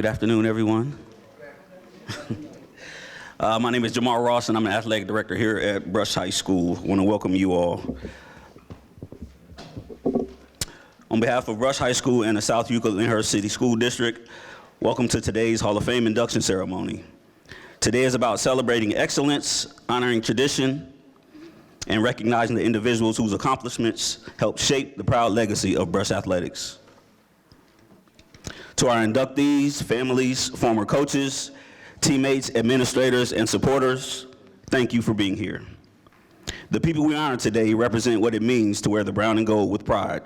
Good afternoon, everyone. My name is Jamal Ross, and I'm an athletic director here at Brush High School. I want to welcome you all. On behalf of Brush High School and the South Euclid-Lyndhurst City School District, welcome to today's Hall of Fame induction ceremony. Today is about celebrating excellence, honoring tradition, and recognizing the individuals whose accomplishments helped shape the proud legacy of Brush athletics. To our inductees, families, former coaches, teammates, administrators, and supporters, thank you for being here. The people we honor today represent what it means to wear the brown and gold with pride.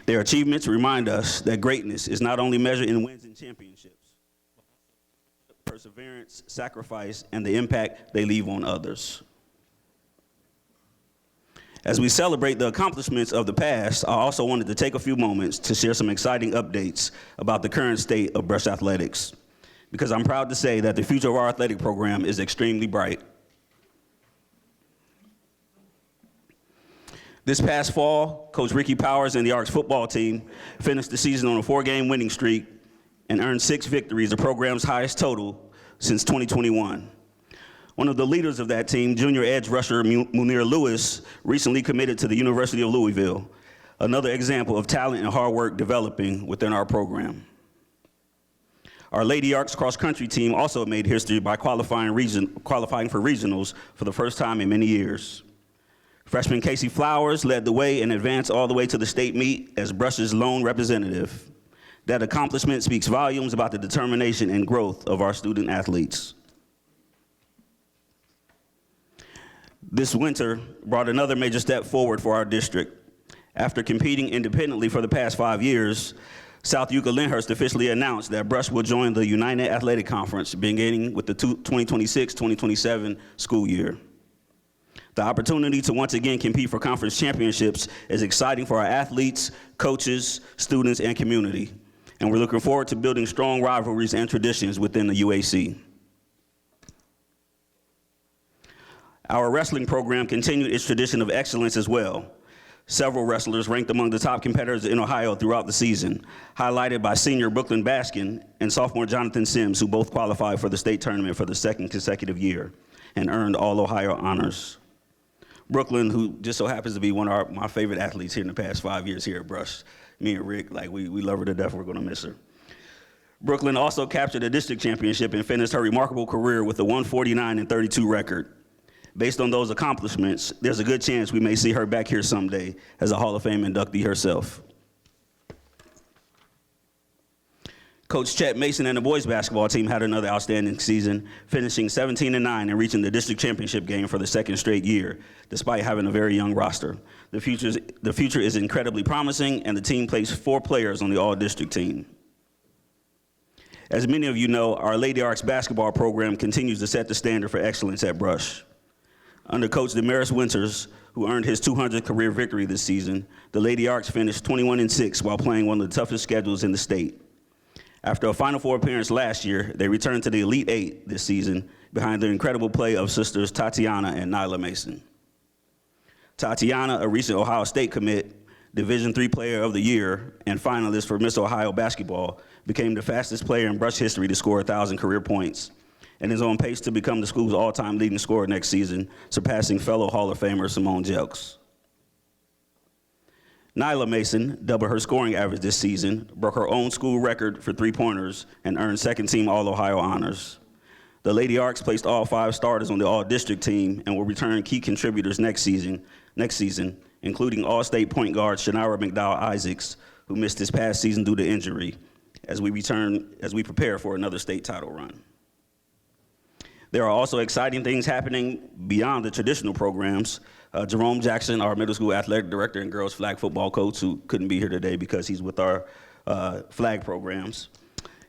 Their achievements remind us that greatness is not only measured in wins and championships, but perseverance, sacrifice, and the impact they leave on others. As we celebrate the accomplishments of the past, I also wanted to take a few moments to share some exciting updates about the current state of Brush athletics, because I'm proud to say that the future of our athletic program is extremely bright. This past fall, Coach Ricky Powers and the Arcs football team finished the season on a 4-game winning streak and earned 6 victories, the program's highest total since 2021. One of the leaders of that team, junior edge rusher Munir Lewis, recently committed to the University of Louisville, another example of talent and hard work developing within our program. Our Lady Arcs cross-country team also made history by qualifying for regionals for the first time in many years. Freshman Casey Flowers led the way and advanced all the way to the state meet as Brush's lone representative. That accomplishment speaks volumes about the determination and growth of our student athletes. This winter brought another major step forward for our district. After competing independently for the past 5 years, South Euclid-Lyndhurst officially announced that Brush will join the United Athletic Conference beginning with the 2026-2027 school year. The opportunity to once again compete for conference championships is exciting for our athletes, coaches, students, and community, and we're looking forward to building strong rivalries and traditions within the UAC. Our wrestling program continued its tradition of excellence as well. Several wrestlers ranked among the top competitors in Ohio throughout the season, highlighted by senior Brooklyn Baskin and sophomore Jonathan Sims, who both qualified for the state tournament for the second consecutive year and earned all Ohio honors. Brooklyn, who just so happens to be one of my favorite athletes here in the past 5 years here at Brush. Me and Rick, we love her to death. We're gonna miss her. Brooklyn also captured a district championship and finished her remarkable career with a 149-32 record. Based on those accomplishments, there's a good chance we may see her back here someday as a Hall of Fame inductee herself. Coach Chet Mason and the boys basketball team had another outstanding season, finishing 17-9 and reaching the district championship game for the second straight year, despite having a very young roster. The future is incredibly promising, and the team placed 4 players on the all-district team. As many of you know, our Lady Arcs basketball program continues to set the standard for excellence at Brush. Under Coach Damaris Winters, who earned his 200th career victory this season, the Lady Arcs finished 21-6 while playing one of the toughest schedules in the state. After a Final Four appearance last year, they returned to the Elite Eight this season behind the incredible play of sisters Tatiana and Nyla Mason. Tatiana, a recent Ohio State commit, Division III Player of the Year, and finalist for Miss Ohio basketball, became the fastest player in Brush history to score 1,000 career points, and is on pace to become the school's all-time leading scorer next season, surpassing fellow Hall of Famer Simone Jelks. Nyla Mason doubled her scoring average this season, broke her own school record for three-pointers, and earned second-team All-Ohio honors. The Lady Arcs placed all 5 starters on the all-district team and will return key contributors next season, including all-state point guard Shannara McDowell Isaacs, who missed this past season due to injury, as we prepare for another state title run. There are also exciting things happening beyond the traditional programs. Jerome Jackson, our middle school athletic director and girls flag football coach, who couldn't be here today because he's with our flag programs.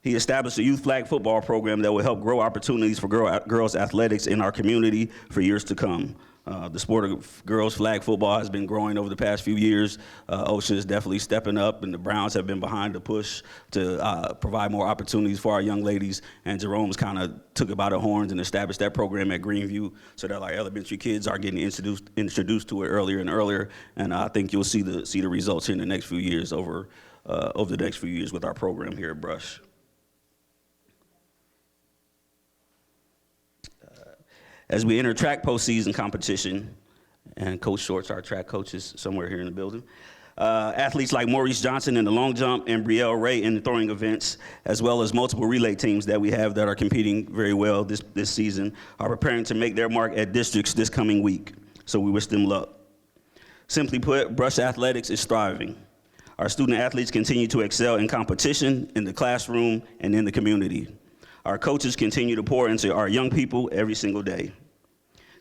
He established a youth flag football program that will help grow opportunities for girls athletics in our community for years to come. The sport of girls flag football has been growing over the past few years. OSHA is definitely stepping up, and the Browns have been behind the push to provide more opportunities for our young ladies. And Jerome's kind of took it by the horns and established that program at Greenview so that our elementary kids are getting introduced to it earlier and earlier. And I think you'll see the results here in the next few years over over the next few years with our program here at Brush. As we enter track postseason competition, and Coach Shorts, our track coach, is somewhere here in the building, athletes like Maurice Johnson in the long jump and Brielle Ray in the throwing events, as well as multiple relay teams that we have that are competing very well this season, are preparing to make their mark at districts this coming week. So we wish them luck. Simply put, Brush Athletics is thriving. Our student athletes continue to excel in competition, in the classroom, and in the community. Our coaches continue to pour into our young people every single day.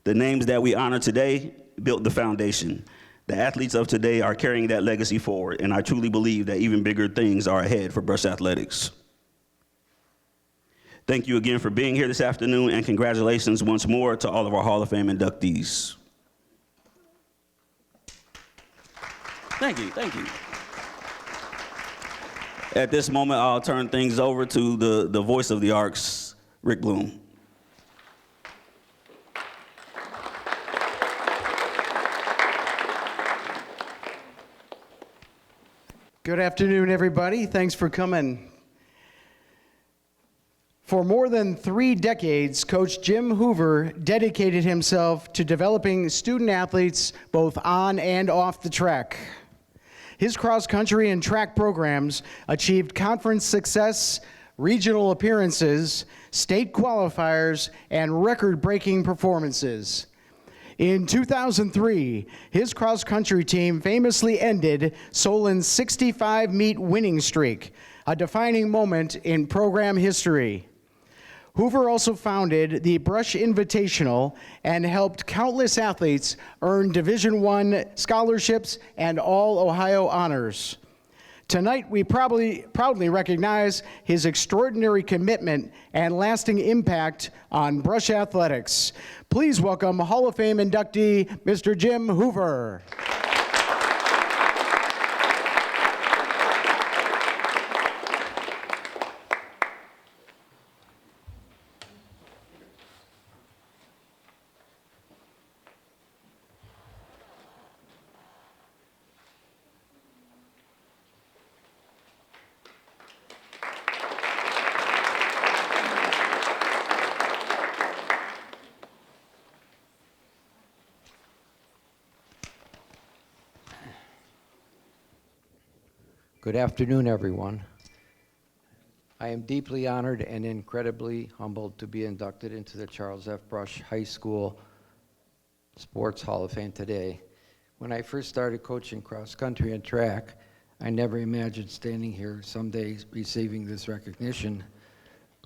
The names that we honor today built the foundation. The athletes of today are carrying that legacy forward, and I truly believe that even bigger things are ahead for Brush Athletics. Thank you again for being here this afternoon, and congratulations once more to all of our Hall of Fame inductees. Thank you, thank you. At this moment, I'll turn things over to the voice of the Arcs, Rick Bloom. Good afternoon, everybody. Thanks for coming. For more than 3 decades, Coach Jim Hoover dedicated himself to developing student athletes both on and off the track. His cross-country and track programs achieved conference success, regional appearances, state qualifiers, and record-breaking performances. In 2003, his cross-country team famously ended Solon's 65-meet winning streak, a defining moment in program history. Hoover also founded the Brush Invitational and helped countless athletes earn Division I scholarships and All-Ohio honors. Tonight, we proudly recognize his extraordinary commitment and lasting impact on Brush Athletics. Please welcome Hall of Fame inductee, Mr. Jim Hoover. Good afternoon, everyone. I am deeply honored and incredibly humbled to be inducted into the Charles F. Brush High School Sports Hall of Fame today. When I first started coaching cross country and track, I never imagined standing here someday receiving this recognition.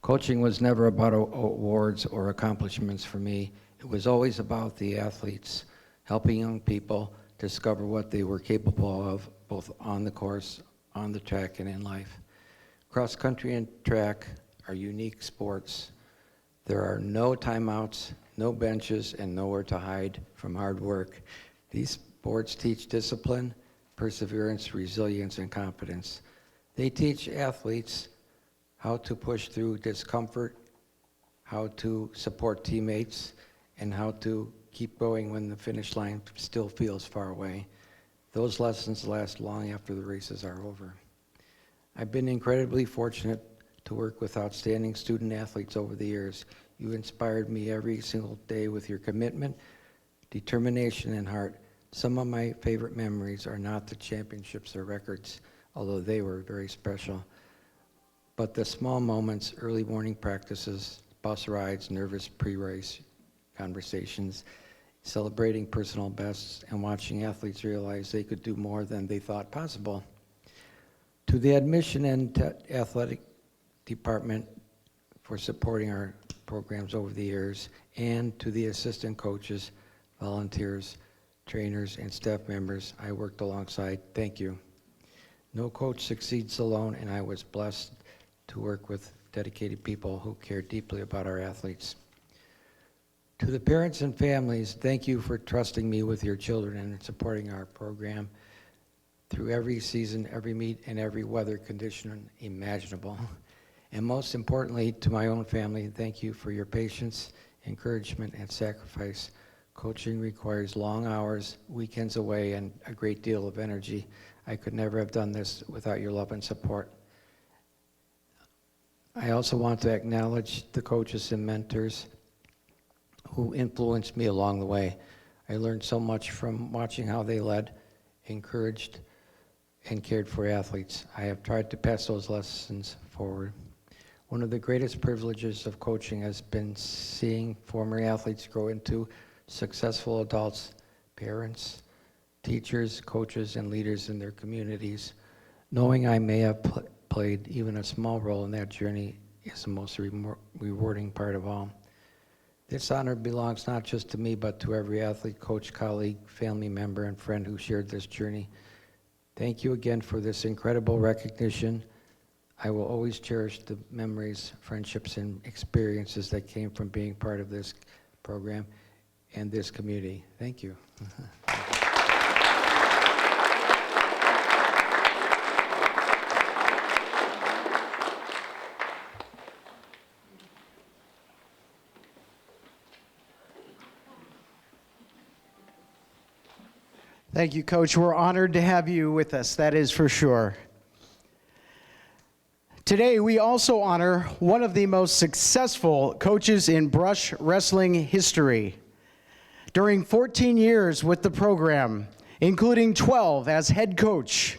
Coaching was never about awards or accomplishments for me. It was always about the athletes, helping young people discover what they were capable of, both on the course, on the track, and in life. Cross country and track are unique sports. There are no timeouts, no benches, and nowhere to hide from hard work. These sports teach discipline, perseverance, resilience, and confidence. They teach athletes how to push through discomfort, how to support teammates, and how to keep going when the finish line still feels far away. Those lessons last long after the races are over. I've been incredibly fortunate to work with outstanding student athletes over the years. You inspired me every single day with your commitment, determination, and heart. Some of my favorite memories are not the championships or records, although they were very special, but the small moments, early morning practices, bus rides, nervous pre-race conversations, celebrating personal bests, and watching athletes realize they could do more than they thought possible. To the admission and athletic department for supporting our programs over the years, and to the assistant coaches, volunteers, trainers, and staff members I worked alongside, thank you. No coach succeeds alone, and I was blessed to work with dedicated people who care deeply about our athletes. To the parents and families, thank you for trusting me with your children and supporting our program through every season, every meet, and every weather condition imaginable. And most importantly, to my own family, thank you for your patience, encouragement, and sacrifice. Coaching requires long hours, weekends away, and a great deal of energy. I could never have done this without your love and support. I also want to acknowledge the coaches and mentors who influenced me along the way. I learned so much from watching how they led, encouraged, and cared for athletes. I have tried to pass those lessons forward. One of the greatest privileges of coaching has been seeing former athletes grow into successful adults, parents, teachers, coaches, and leaders in their communities. Knowing I may have played even a small role in that journey is the most rewarding part of all. This honor belongs not just to me, but to every athlete, coach, colleague, family member, and friend who shared this journey. Thank you again for this incredible recognition. I will always cherish the memories, friendships, and experiences that came from being part of this program and this community. Thank you. Thank you, Coach. We're honored to have you with us, that is for sure. Today, we also honor one of the most successful coaches in brush wrestling history. During 14 years with the program, including 12 as head coach,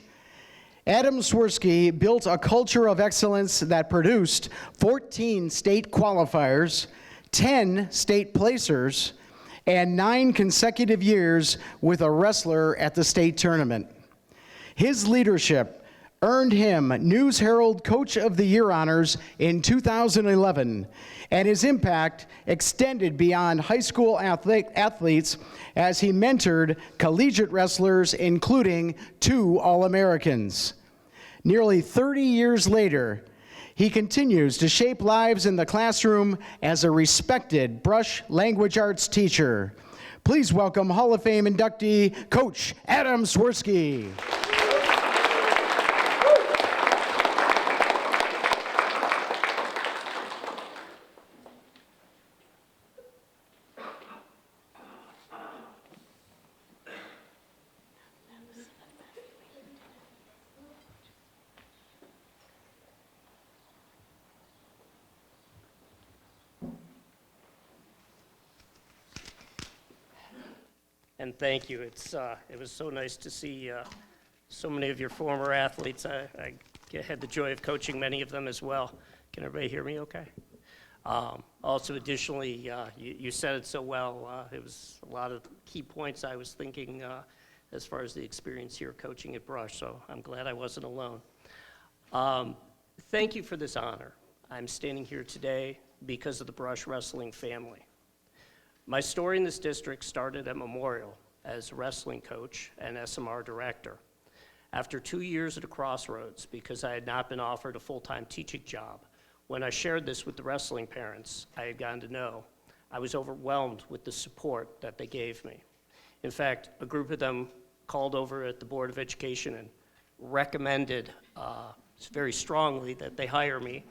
Adam Swirsky built a culture of excellence that produced 14 state qualifiers, 10 state placers, and 9 consecutive years with a wrestler at the state tournament. His leadership earned him News Herald Coach of the Year honors in 2011, and his impact extended beyond high school athletes as he mentored collegiate wrestlers, including 2 All-Americans. Nearly 30 years later, he continues to shape lives in the classroom as a respected brush language arts teacher. Please welcome Hall of Fame inductee, Coach Adam Swirsky. And thank you. It was so nice to see so many of your former athletes. I had the joy of coaching many of them as well. Can everybody hear me okay? Also, additionally, you said it so well. It was a lot of key points I was thinking as far as the experience here coaching at Brush, so I'm glad I wasn't alone. Thank you for this honor. I'm standing here today because of the Brush Wrestling family. My story in this district started at Memorial as a wrestling coach and SMR director. After 2 years at a crossroads, because I had not been offered a full-time teaching job, when I shared this with the wrestling parents I had gotten to know, I was overwhelmed with the support that they gave me. In fact, a group of them called over at the Board of Education and recommended very strongly that they hire me.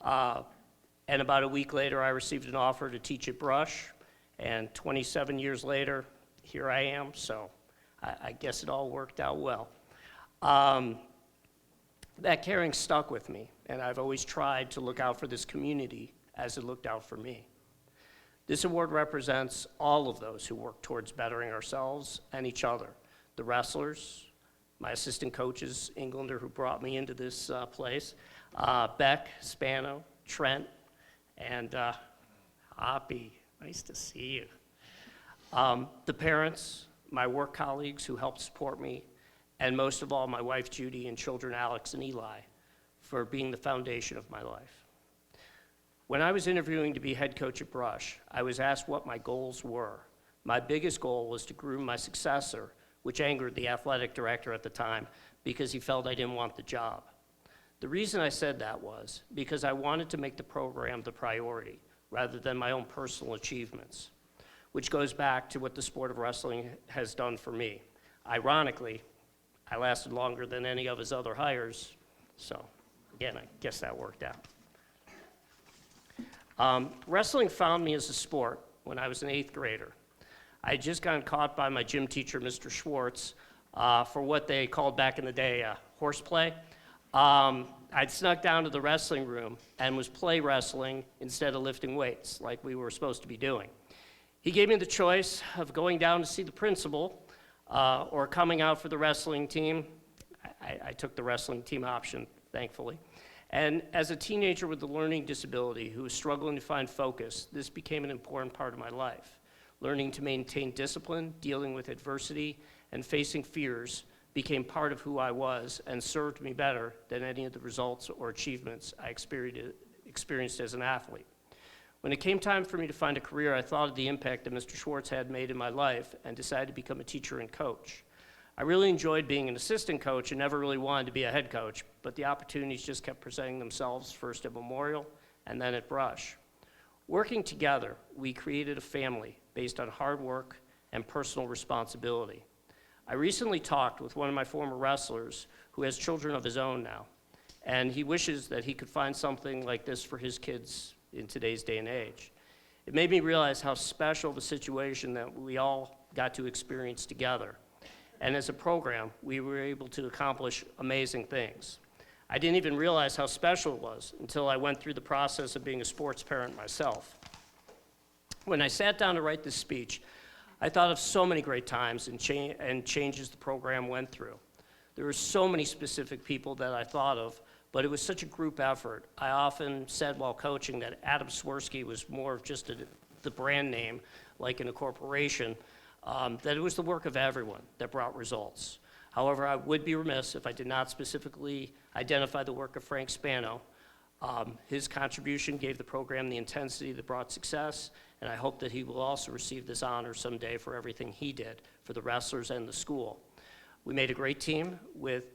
And about a week later, I received an offer to teach at Brush. And 27 years later, here I am, so I guess it all worked out well. That caring stuck with me, and I've always tried to look out for this community as it looked out for me. This award represents all of those who work towards bettering ourselves and each other. The wrestlers, my assistant coaches, Englander, who brought me into this place, Beck, Spano, Trent, and Hoppy. Nice to see you. The parents, my work colleagues who helped support me, and most of all, my wife Judy and children Alex and Eli for being the foundation of my life. When I was interviewing to be head coach at Brush, I was asked what my goals were. My biggest goal was to groom my successor, which angered the athletic director at the time because he felt I didn't want the job. The reason I said that was because I wanted to make the program the priority, rather than my own personal achievements, which goes back to what the sport of wrestling has done for me. Ironically, I lasted longer than any of his other hires, so again, I guess that worked out. Wrestling found me as a sport when I was an 8th grader. I had just gotten caught by my gym teacher, Mr. Schwartz, for what they called back in the day horseplay. I'd snuck down to the wrestling room and was play wrestling instead of lifting weights like we were supposed to be doing. He gave me the choice of going down to see the principal or coming out for the wrestling team. I took the wrestling team option, thankfully. And as a teenager with a learning disability who was struggling to find focus, this became an important part of my life. Learning to maintain discipline, dealing with adversity, and facing fears became part of who I was and served me better than any of the results or achievements I experienced as an athlete. When it came time for me to find a career, I thought of the impact that Mr. Schwartz had made in my life and decided to become a teacher and coach. I really enjoyed being an assistant coach and never really wanted to be a head coach, but the opportunities just kept presenting themselves, first at Memorial and then at Brush. Working together, we created a family based on hard work and personal responsibility. I recently talked with one of my former wrestlers who has children of his own now, and he wishes that he could find something like this for his kids in today's day and age. It made me realize how special the situation that we all got to experience together. And as a program, we were able to accomplish amazing things. I didn't even realize how special it was until I went through the process of being a sports parent myself. When I sat down to write this speech, I thought of so many great times and changes the program went through. There were so many specific people that I thought of, but it was such a group effort. I often said while coaching that Adam Swirsky was more of just the brand name, like in a corporation, that it was the work of everyone that brought results. However, I would be remiss if I did not specifically identify the work of Frank Spano. His contribution gave the program the intensity that brought success, and I hope that he will also receive this honor someday for everything he did for the wrestlers and the school. We made a great team with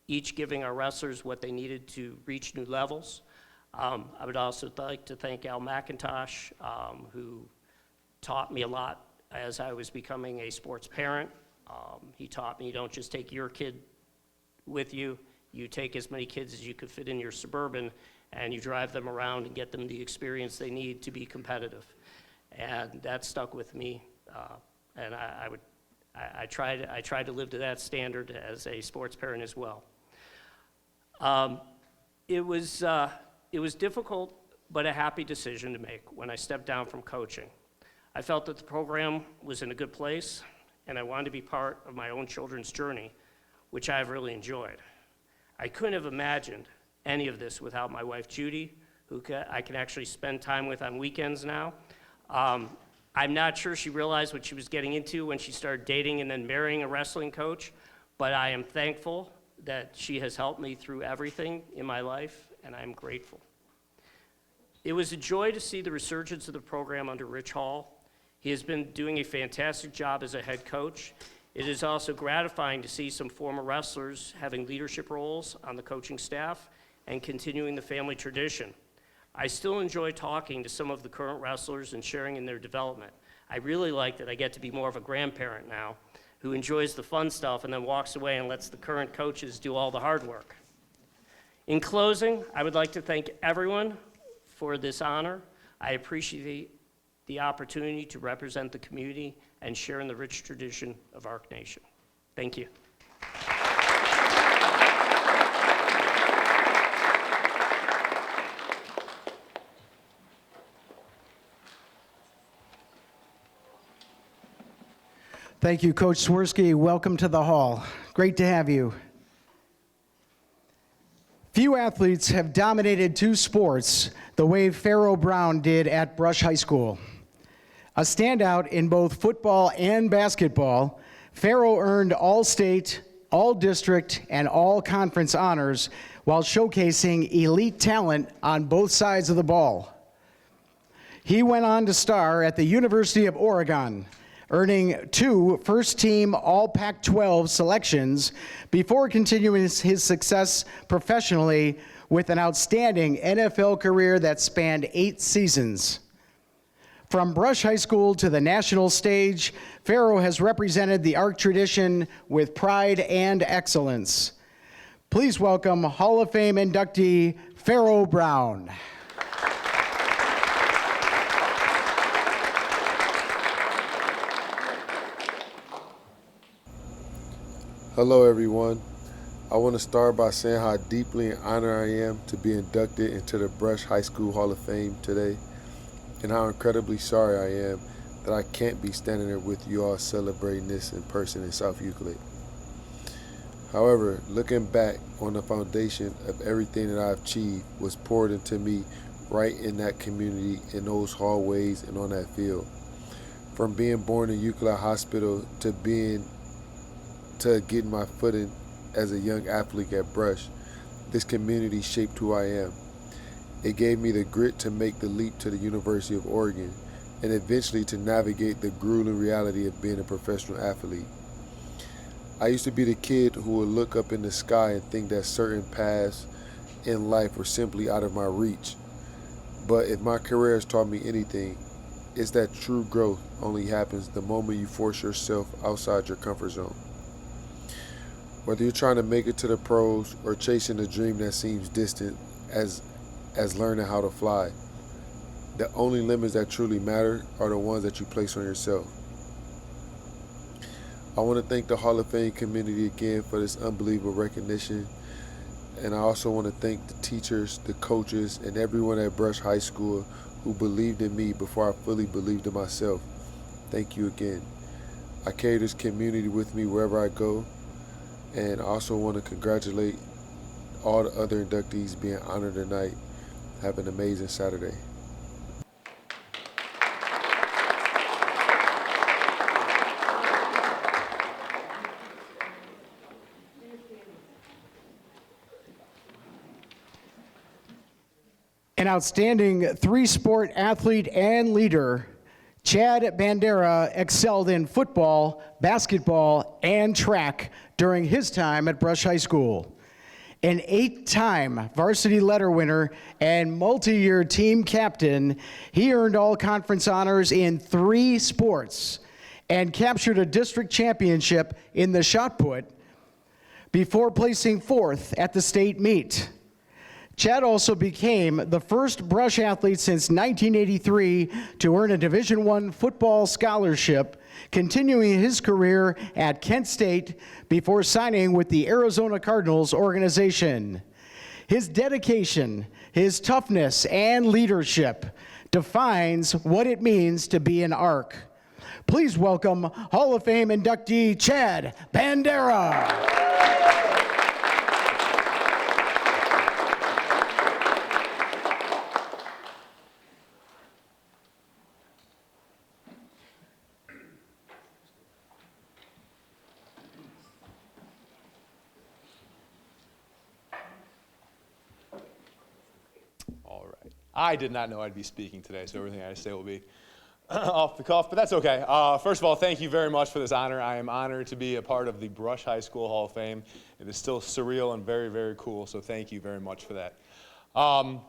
each giving our wrestlers what they needed to reach new levels. I would also like to thank Al McIntosh, who taught me a lot as I was becoming a sports parent. He taught me you don't just take your kid with you, you take as many kids as you could fit in your Suburban and you drive them around and get them the experience they need to be competitive. And that stuck with me, and I tried to live to that standard as a sports parent as well. It was difficult, but a happy decision to make when I stepped down from coaching. I felt that the program was in a good place, and I wanted to be part of my own children's journey, which I've really enjoyed. I couldn't have imagined any of this without my wife, Judy, who I can actually spend time with on weekends now. I'm not sure she realized what she was getting into when she started dating and then marrying a wrestling coach, but I am thankful that she has helped me through everything in my life, and I'm grateful. It was a joy to see the resurgence of the program under Rich Hall. He has been doing a fantastic job as a head coach. It is also gratifying to see some former wrestlers having leadership roles on the coaching staff and continuing the family tradition. I still enjoy talking to some of the current wrestlers and sharing in their development. I really like that I get to be more of a grandparent now who enjoys the fun stuff and then walks away and lets the current coaches do all the hard work. In closing, I would like to thank everyone for this honor. I appreciate the opportunity to represent the community and share in the rich tradition of Arc Nation. Thank you. Thank you, Coach Swirsky. Welcome to the Hall. Great to have you. Few athletes have dominated two sports the way Pharaoh Brown did at Brush High School. A standout in both football and basketball, Pharaoh earned all-state, all-district, and all-conference honors while showcasing elite talent on both sides of the ball. He went on to star at the University of Oregon, earning 2 first-team All-Pac-12 selections before continuing his success professionally with an outstanding NFL career that spanned 8 seasons. From Brush High School to the national stage, Pharaoh has represented the Arc tradition with pride and excellence. Please welcome Hall of Fame inductee Pharaoh Brown. Hello, everyone. I want to start by saying how deeply honored I am to be inducted into the Brush High School Hall of Fame today, and how incredibly sorry I am that I can't be standing there with you all celebrating this in person in South Euclid. However, looking back on the foundation of everything that I've achieved was poured into me right in that community, in those hallways, and on that field. From being born in Euclid Hospital to getting my footing as a young athlete at Brush, this community shaped who I am. It gave me the grit to make the leap to the University of Oregon and eventually to navigate the grueling reality of being a professional athlete. I used to be the kid who would look up in the sky and think that certain paths in life were simply out of my reach. But if my career has taught me anything, it's that true growth only happens the moment you force yourself outside your comfort zone. Whether you're trying to make it to the pros or chasing a dream that seems distant as learning how to fly, the only limits that truly matter are the ones that you place on yourself. I want to thank the Hall of Fame community again for this unbelievable recognition, and I also want to thank the teachers, the coaches, and everyone at Brush High School who believed in me before I fully believed in myself. Thank you again. I carry this community with me wherever I go, and I also want to congratulate all the other inductees being honored tonight. Have an amazing Saturday. An outstanding three-sport athlete and leader, Chad Bandera excelled in football, basketball, and track during his time at Brush High School. An 8-time varsity letter winner and multi-year team captain, he earned all conference honors in 3 sports and captured a district championship in the shot put before placing 4th at the state meet. Chad also became the first Brush athlete since 1983 to earn a Division I football scholarship, continuing his career at Kent State before signing with the Arizona Cardinals organization. His dedication, his toughness, and leadership defines what it means to be an ARC. Please welcome Hall of Fame inductee Chad Bandera. All right. I did not know I'd be speaking today, so everything I say will be off the cuff, but that's okay. First of all, thank you very much for this honor. I am honored to be a part of the Brush High School Hall of Fame. It is still surreal and very, very cool, so thank you very much for that. All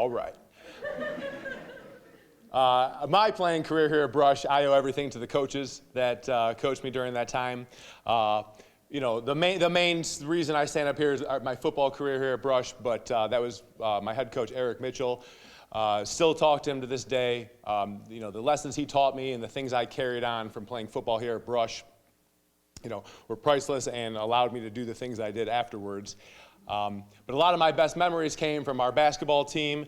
right. My playing career here at Brush, I owe everything to the coaches that coached me during that time. You know, the main reason I stand up here is my football career here at Brush, but that was my head coach, Eric Mitchell. Still talk to him to this day. You know, the lessons he taught me and the things I carried on from playing football here at Brush, you know, were priceless and allowed me to do the things I did afterwards. But a lot of my best memories came from our basketball team.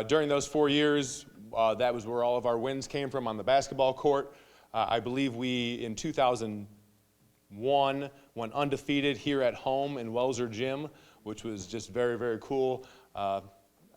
During those 4 years, that was where all of our wins came from on the basketball court. I believe we, in 2001, went undefeated here at home in Welser Gym, which was just very, very cool. I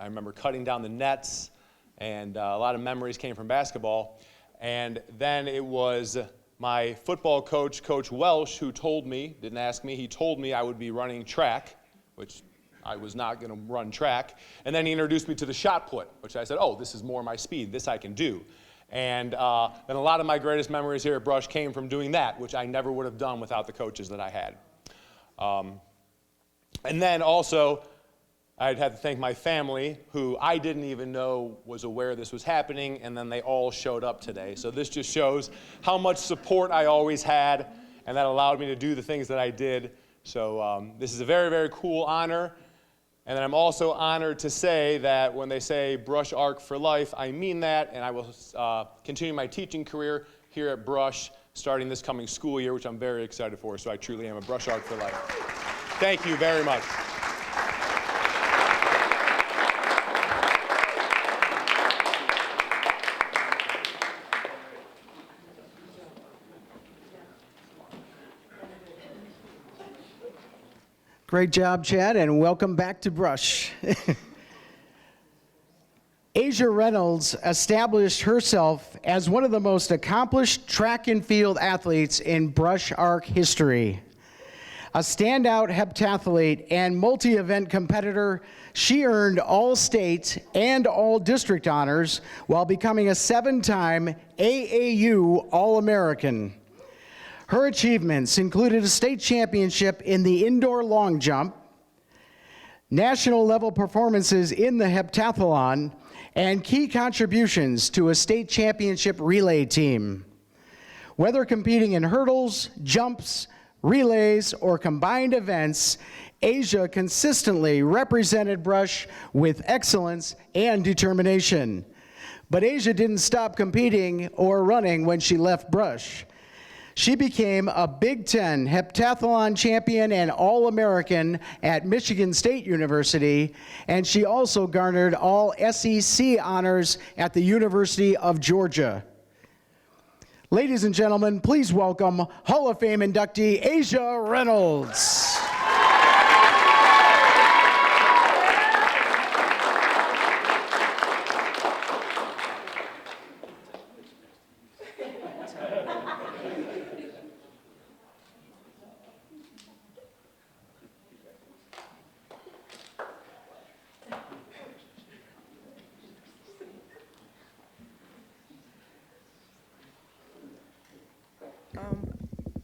remember cutting down the nets, and a lot of memories came from basketball. And then it was my football coach, Coach Welsh, who told me, didn't ask me, he told me I would be running track, which I was not going to run track. And then he introduced me to the shot put, which I said, oh, this is more my speed. This I can do. And then a lot of my greatest memories here at Brush came from doing that, which I never would have done without the coaches that I had. And then also, I'd have to thank my family, who I didn't even know was aware this was happening, and then they all showed up today. So this just shows how much support I always had, and that allowed me to do the things that I did. So this is a very, very cool honor, And then I'm also honored to say that when they say Brush Arc for life, I mean that, and I will continue my teaching career here at Brush starting this coming school year, which I'm very excited for, so I truly am a Brush Arc for life. Thank you very much. Great job, Chad, and welcome back to Brush. Asia Reynolds established herself as one of the most accomplished track and field athletes in Brush Arc history. A standout heptathlete and multi-event competitor, she earned all-state and all-district honors while becoming a 7-time AAU All-American. Her achievements included a state championship in the indoor long jump, national level performances in the heptathlon, and key contributions to a state championship relay team. Whether competing in hurdles, jumps, relays, or combined events, Asia consistently represented Brush with excellence and determination. But Asia didn't stop competing or running when she left Brush. She became a Big Ten heptathlon champion and All-American at Michigan State University, and she also garnered all SEC honors at the University of Georgia. Ladies and gentlemen, please welcome Hall of Fame inductee Asia Reynolds.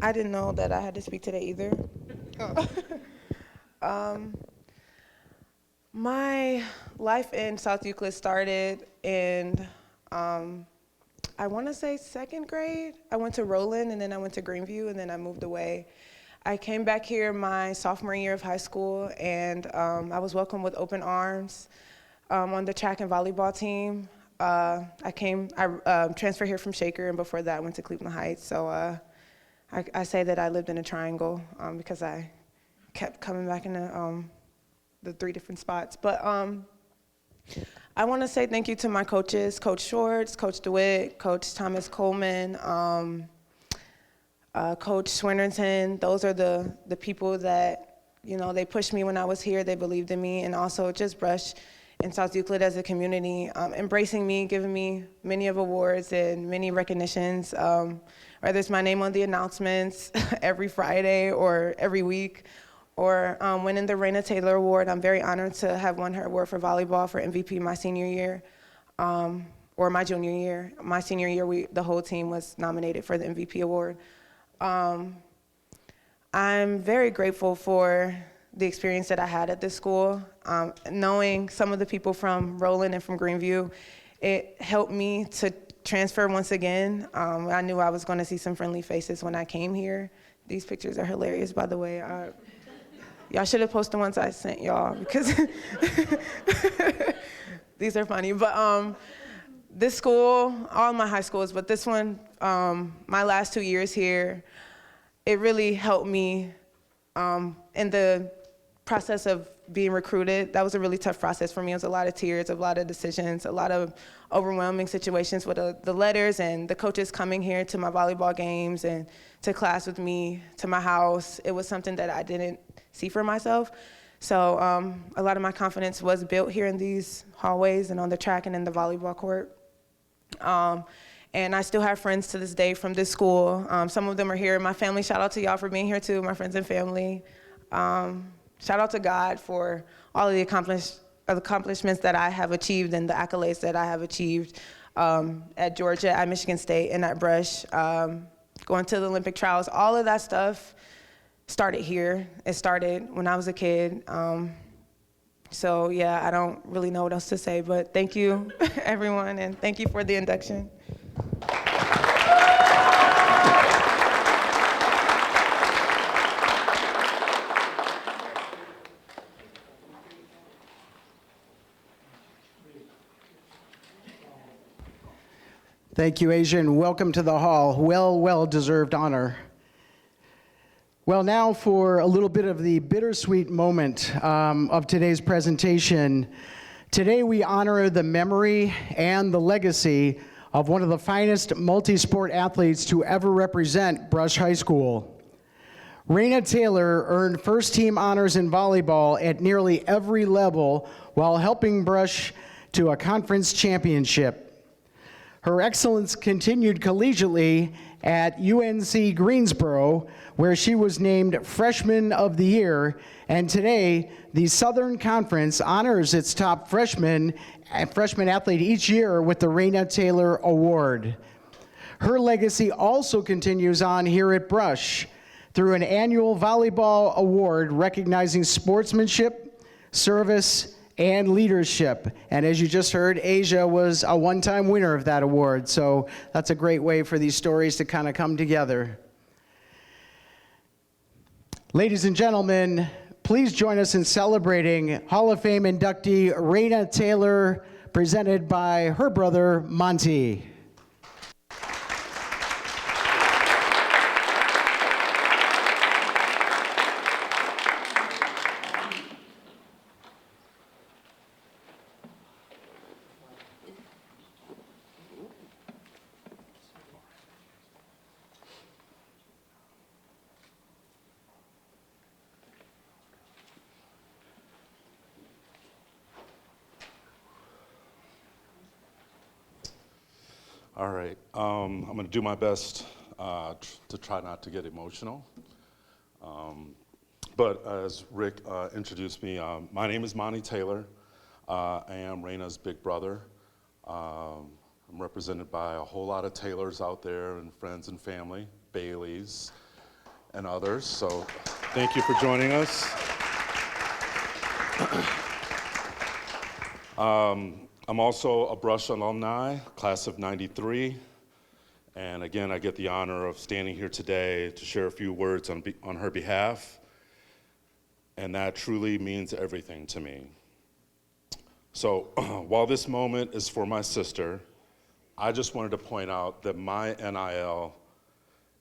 I didn't know that I had to speak today either. My life in South Euclid started in, I want to say 2nd grade. I went to Roland, and then I went to Greenview, and then I moved away. I came back here my sophomore year of high school, and I was welcomed with open arms on the track and volleyball team. I transferred here from Shaker, and before that I went to Cleveland Heights. So I say that I lived in a triangle because I kept coming back in the 3 different spots. But I want to say thank you to my coaches, Coach Schwartz, Coach DeWitt, Coach Thomas Coleman, Coach Swinnerton. Those are the people that, they pushed me when I was here. They believed in me, and also just Brush and South Euclid as a community, embracing me, giving me many of awards and many recognitions. Whether it's my name on the announcements every Friday or every week, or winning the Raina Taylor Award. I'm very honored to have won her award for volleyball for MVP my senior year, or my junior year. My senior year, the whole team was nominated for the MVP award. I'm very grateful for the experience that I had at this school. Knowing some of the people from Roland and from Greenview, it helped me to transfer once again. I knew I was going to see some friendly faces when I came here. These pictures are hilarious, by the way. Y'all should have posted the ones I sent y'all, because these are funny. But this school, all my high schools, but this one, my last 2 years here, it really helped me in the process of being recruited. That was a really tough process for me. It was a lot of tears, a lot of decisions, a lot of overwhelming situations with the letters and the coaches coming here to my volleyball games and to class with me, to my house. It was something that I didn't see for myself. So a lot of my confidence was built here in these hallways and on the track and in the volleyball court. And I still have friends to this day from this school. Some of them are here. My family, shout out to y'all for being here too, my friends and family. Shout out to God for all of the accomplishments that I have achieved and the accolades that I have achieved at Georgia, at Michigan State, and at Brush. Going to the Olympic trials, all of that stuff started here. It started when I was a kid. So yeah, I don't really know what else to say, but thank you, everyone, and thank you for the induction. Thank you, Asia, and welcome to the hall. Well-deserved honor. Well, now for a little bit of the bittersweet moment of today's presentation. Today we honor the memory and the legacy of one of the finest multi-sport athletes to ever represent Brush High School. Raina Taylor earned first-team honors in volleyball at nearly every level while helping Brush to a conference championship. Her excellence continued collegiately at UNC Greensboro, where she was named Freshman of the Year, and today the Southern Conference honors its top freshman athlete each year with the Raina Taylor Award. Her legacy also continues on here at Brush through an annual volleyball award recognizing sportsmanship, service, and leadership. And as you just heard, Asia was a one-time winner of that award, so that's a great way for these stories to kind of come together. Ladies and gentlemen, please join us in celebrating Hall of Fame inductee Raina Taylor, presented by her brother, Monty. All right, I'm going to do my best to try not to get emotional. But as Rick introduced me, my name is Monty Taylor. I am Raina's big brother. I'm represented by a whole lot of Taylors out there and friends and family, Baileys and others. So thank you for joining us. I'm also a Brush alumni, class of '93, and again, I get the honor of standing here today to share a few words on her behalf, and that truly means everything to me. So while this moment is for my sister, I just wanted to point out that my NIL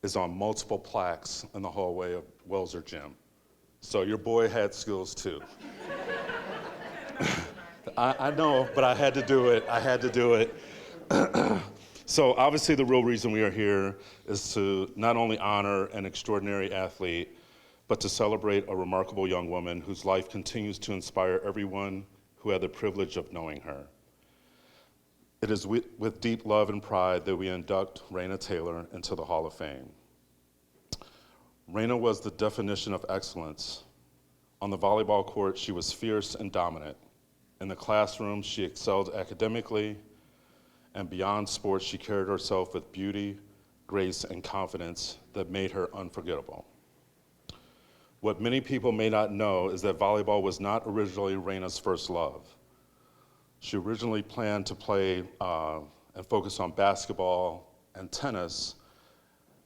is on multiple plaques in the hallway of Welser Gym. So your boy had skills too. I know, but I had to do it. I had to do it. So obviously the real reason we are here is to not only honor an extraordinary athlete, but to celebrate a remarkable young woman whose life continues to inspire everyone who had the privilege of knowing her. It is with deep love and pride that we induct Raina Taylor into the Hall of Fame. Raina was the definition of excellence. On the volleyball court, she was fierce and dominant. In the classroom, she excelled academically, and beyond sports, she carried herself with beauty, grace, and confidence that made her unforgettable. What many people may not know is that volleyball was not originally Raina's first love. She originally planned to play and focus on basketball and tennis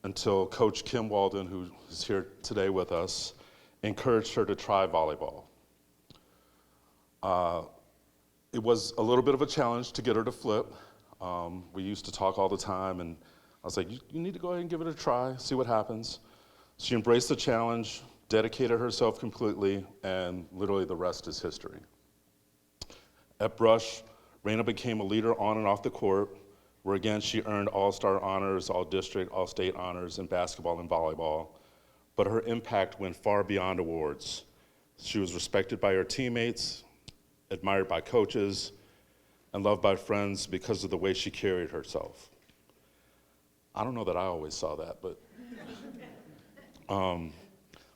until Coach Kim Walden, who is here today with us, encouraged her to try volleyball. It was a little bit of a challenge to get her to flip. We used to talk all the time, and I was like, you need to go ahead and give it a try, see what happens. She embraced the challenge, dedicated herself completely, and literally the rest is history. At Brush, Raina became a leader on and off the court, where again she earned all-star honors, all-district, all-state honors in basketball and volleyball, but her impact went far beyond awards. She was respected by her teammates, admired by coaches, and loved by friends because of the way she carried herself. I don't know that I always saw that, but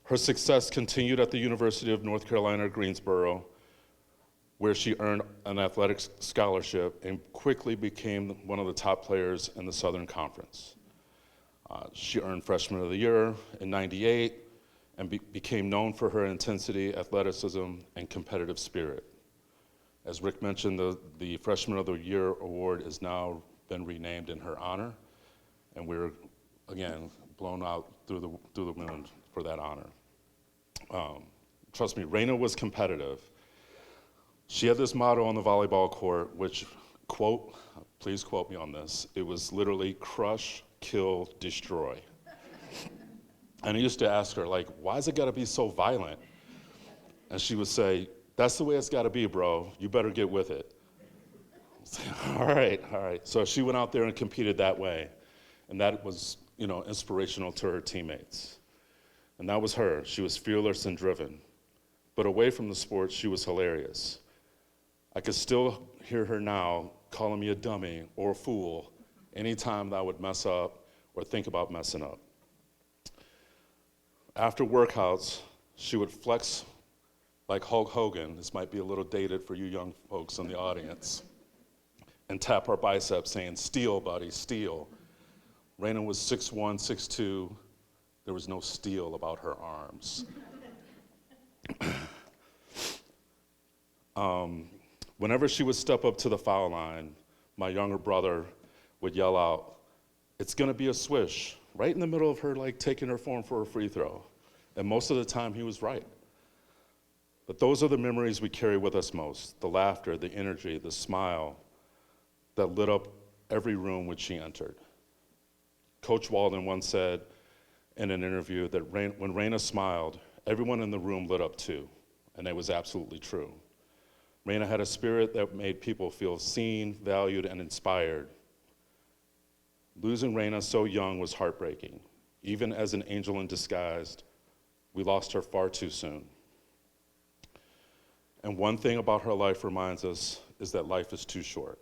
her success continued at the University of North Carolina, Greensboro, where she earned an athletics scholarship and quickly became one of the top players in the Southern Conference. She earned Freshman of the Year in '98 and became known for her intensity, athleticism, and competitive spirit. As Rick mentioned, the Freshman of the Year award has now been renamed in her honor, and we're, again, blown out through the moon for that honor. Trust me, Raina was competitive. She had this motto on the volleyball court, which quote, please quote me on this, it was literally crush, kill, destroy. And I used to ask her, like, why's it gotta be so violent? And she would say, that's the way it's gotta be, bro. You better get with it. All right. So she went out there and competed that way. And that was, inspirational to her teammates. And that was her. She was fearless and driven. But away from the sport, she was hilarious. I could still hear her now calling me a dummy or a fool anytime that I would mess up or think about messing up. After workouts, she would flex like Hulk Hogan. This might be a little dated for you young folks in the audience. And tap her biceps saying, "Steel, buddy, steel." Raina was 6'1", 6'2". There was no steel about her arms. Whenever she would step up to the foul line, my younger brother would yell out, "It's gonna be a swish," right in the middle of her taking her form for a free throw. And most of the time he was right. But those are the memories we carry with us most, the laughter, the energy, the smile that lit up every room which she entered. Coach Walden once said in an interview that when Raina smiled, everyone in the room lit up too, and that was absolutely true. Raina had a spirit that made people feel seen, valued, and inspired. Losing Raina so young was heartbreaking. Even as an angel in disguise, we lost her far too soon. And one thing about her life reminds us is that life is too short.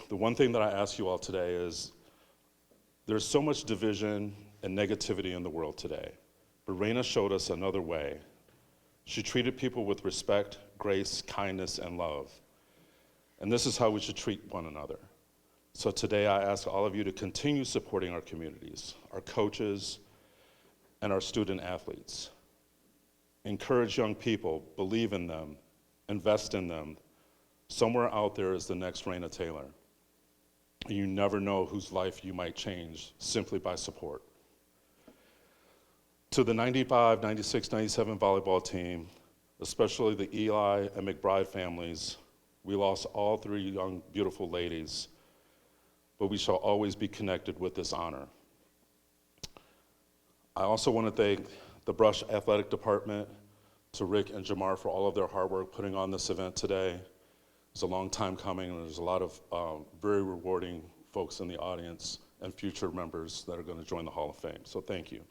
The one thing that I ask you all today is, there's so much division and negativity in the world today, but Raina showed us another way. She treated people with respect, grace, kindness, and love. And this is how we should treat one another. So today I ask all of you to continue supporting our communities, our coaches, and our student athletes. Encourage young people, believe in them, invest in them. Somewhere out there is the next Raina Taylor. You never know whose life you might change simply by support. To the 95, 96, 97 volleyball team, especially the Eli and McBride families, we lost all three young, beautiful ladies, but we shall always be connected with this honor. I also want to thank the Brush Athletic Department, to Rick and Jamar for all of their hard work putting on this event today. It's a long time coming, and there's a lot of very rewarding folks in the audience and future members that are going to join the Hall of Fame, so thank you.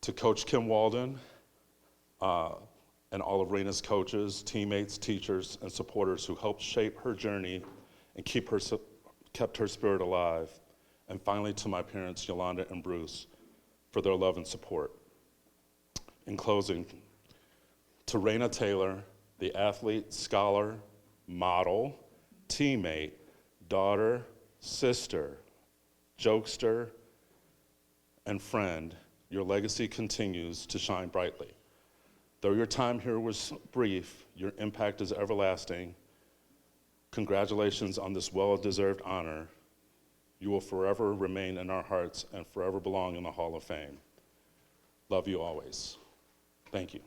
To Coach Kim Walden and all of Raina's coaches, teammates, teachers, and supporters who helped shape her journey and kept her spirit alive. And finally, to my parents, Yolanda and Bruce, for their love and support. In closing, to Raina Taylor, the athlete, scholar, model, teammate, daughter, sister, jokester, and friend, your legacy continues to shine brightly. Though your time here was brief, your impact is everlasting. Congratulations on this well-deserved honor. You will forever remain in our hearts and forever belong in the Hall of Fame. Love you always. Thank you.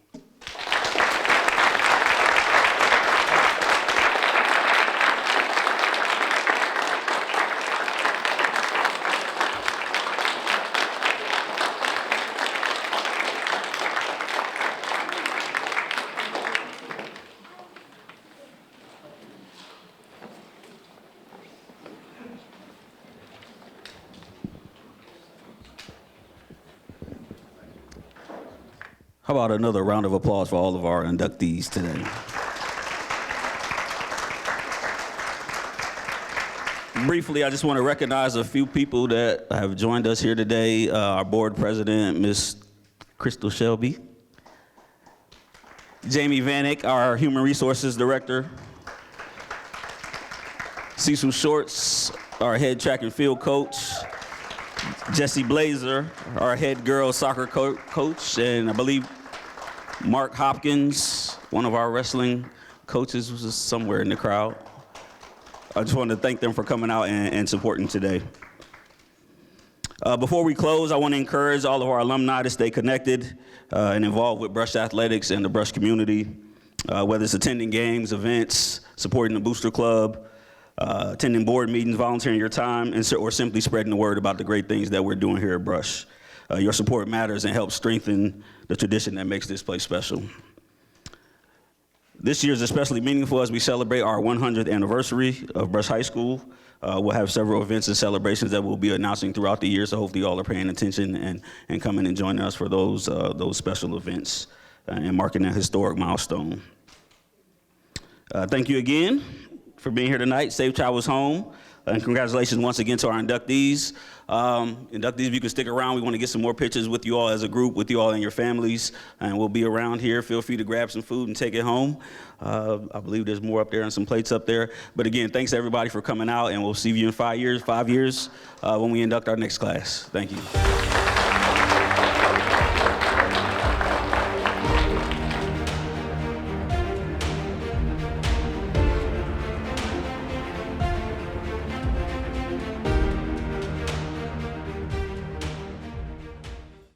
How about another round of applause for all of our inductees today? Briefly, I just want to recognize a few people that have joined us here today. Our board president, Ms. Crystal Shelby. Jamie Vanek, our human resources director. Cecil Shorts, our head track and field coach. Jesse Blazer, our head girls soccer coach, and I believe Mark Hopkins, one of our wrestling coaches, was somewhere in the crowd. I just wanted to thank them for coming out and supporting today. Before we close, I want to encourage all of our alumni to stay connected and involved with Brush Athletics and the Brush community. whether it's attending games, events, supporting the Booster Club, attending board meetings, volunteering your time, or simply spreading the word about the great things that we're doing here at Brush. Your support matters and helps strengthen the tradition that makes this place special. This year is especially meaningful as we celebrate our 100th anniversary of Brush High School. We'll have several events and celebrations that we'll be announcing throughout the year, so hopefully you all are paying attention and coming and joining us for those special events and marking that historic milestone. Thank you again for being here tonight. Safe travels home. And congratulations once again to our inductees. Inductees, if you can stick around, we want to get some more pictures with you all as a group, with you all and your families. And we'll be around here. Feel free to grab some food and take it home. I believe there's more up there and some plates up there. But again, thanks everybody for coming out, and we'll see you in 5 years when we induct our next class. Thank you.